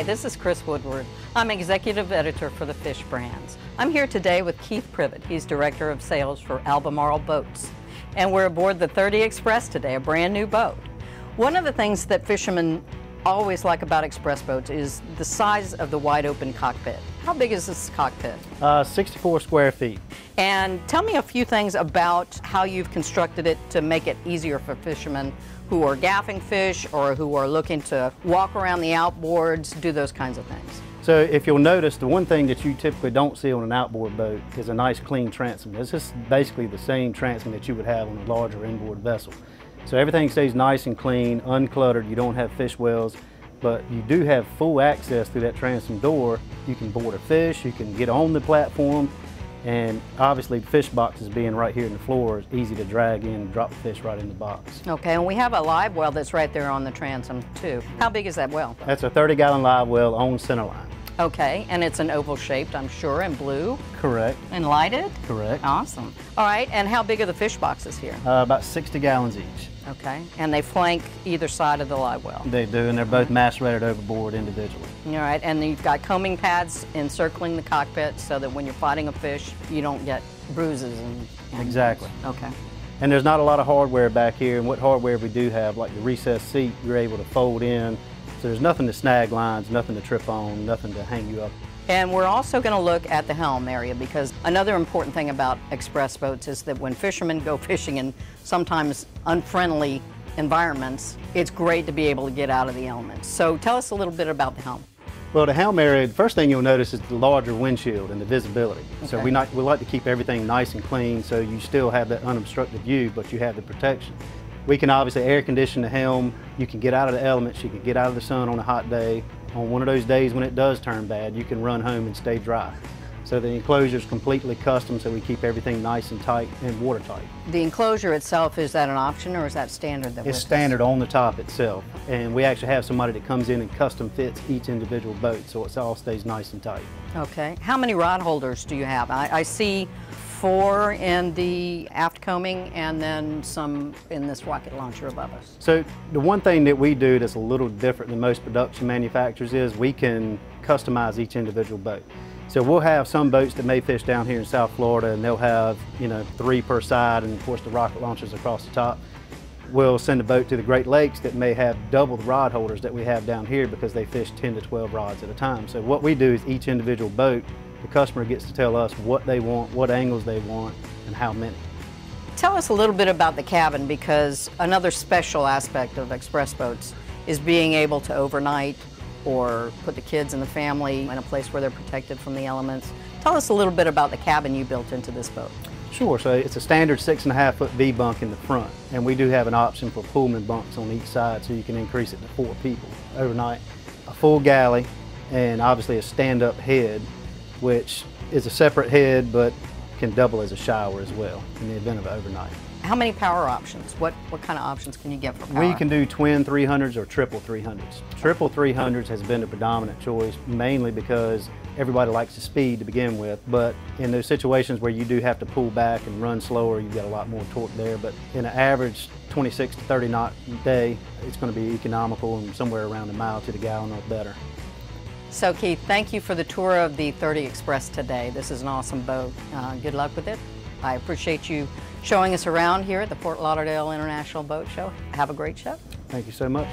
this is Chris Woodward. I'm Executive Editor for the Fish Brands. I'm here today with Keith Privet. He's Director of Sales for Albemarle Boats. And we're aboard the 30 Express today, a brand new boat. One of the things that fishermen always like about express boats is the size of the wide open cockpit. How big is this cockpit? 64 square feet. And tell me a few things about how you've constructed it to make it easier for fishermen who are gaffing fish or who are looking to walk around the outboards, do those kinds of things. So if you'll notice, the one thing that you typically don't see on an outboard boat is a nice clean transom. This is basically the same transom that you would have on a larger inboard vessel. So everything stays nice and clean, uncluttered. You don't have fish wells, but you do have full access through that transom door. You can board a fish, you can get on the platform, and obviously the fish boxes being right here in the floor is easy to drag in and drop the fish right in the box. Okay, and we have a live well that's right there on the transom too. How big is that well? That's a 30-gallon live well on centerline. Okay, and it's an oval shaped, I'm sure, and blue. Correct. And lighted? Correct. Awesome. All right, and how big are the fish boxes here? About 60 gallons each. Okay, and they flank either side of the live well? They do, and they're both macerated overboard individually. All right, and you've got combing pads encircling the cockpit so that when you're fighting a fish, you don't get bruises and Exactly. Okay. And there's not a lot of hardware back here, and what hardware we do have, like the recessed seat, you're able to fold in. So there's nothing to snag lines, nothing to trip on, nothing to hang you up. And we're also going to look at the helm area, because another important thing about express boats is that when fishermen go fishing in sometimes unfriendly environments, it's great to be able to get out of the elements. So tell us a little bit about the helm. Well, the helm area, the first thing you'll notice is the larger windshield and the visibility. Okay. So we like to keep everything nice and clean so you still have that unobstructed view, but you have the protection. We can obviously air condition the helm. You can get out of the elements, you can get out of the sun on a hot day. On one of those days when it does turn bad, you can run home and stay dry. So the enclosure is completely custom, so we keep everything nice and tight and watertight. The enclosure itself, is that an option or is that standard? It's standard on the top itself, and we actually have somebody that comes in and custom fits each individual boat, so it all stays nice and tight. Okay. How many rod holders do you have? I see 4 in the aft combing and then some in this rocket launcher above us. So the one thing that we do that's a little different than most production manufacturers is we can customize each individual boat. So we'll have some boats that may fish down here in South Florida, and they'll have, 3 per side, and of course the rocket launchers across the top. We'll send a boat to the Great Lakes that may have double the rod holders that we have down here because they fish 10 to 12 rods at a time. So what we do is each individual boat, the customer gets to tell us what they want, what angles they want, and how many. Tell us a little bit about the cabin, because another special aspect of express boats is being able to overnight or put the kids and the family in a place where they're protected from the elements. Tell us a little bit about the cabin you built into this boat. Sure, so it's a standard 6.5-foot V bunk in the front, and we do have an option for Pullman bunks on each side, so you can increase it to 4 people overnight. A full galley, and obviously a stand-up head, which is a separate head but can double as a shower as well in the event of overnight. How many power options? What kind of options can you get for power? We can do twin 300s or triple 300s. Triple 300s has been the predominant choice, mainly because everybody likes the speed to begin with, but in those situations where you do have to pull back and run slower, you get a lot more torque there. But in an average 26 to 30 knot day, it's going to be economical and somewhere around a mile to the gallon or better. So Keith, thank you for the tour of the 30 Express today. This is an awesome boat. Good luck with it. I appreciate you showing us around here at the Fort Lauderdale International Boat Show. Have a great show. Thank you so much.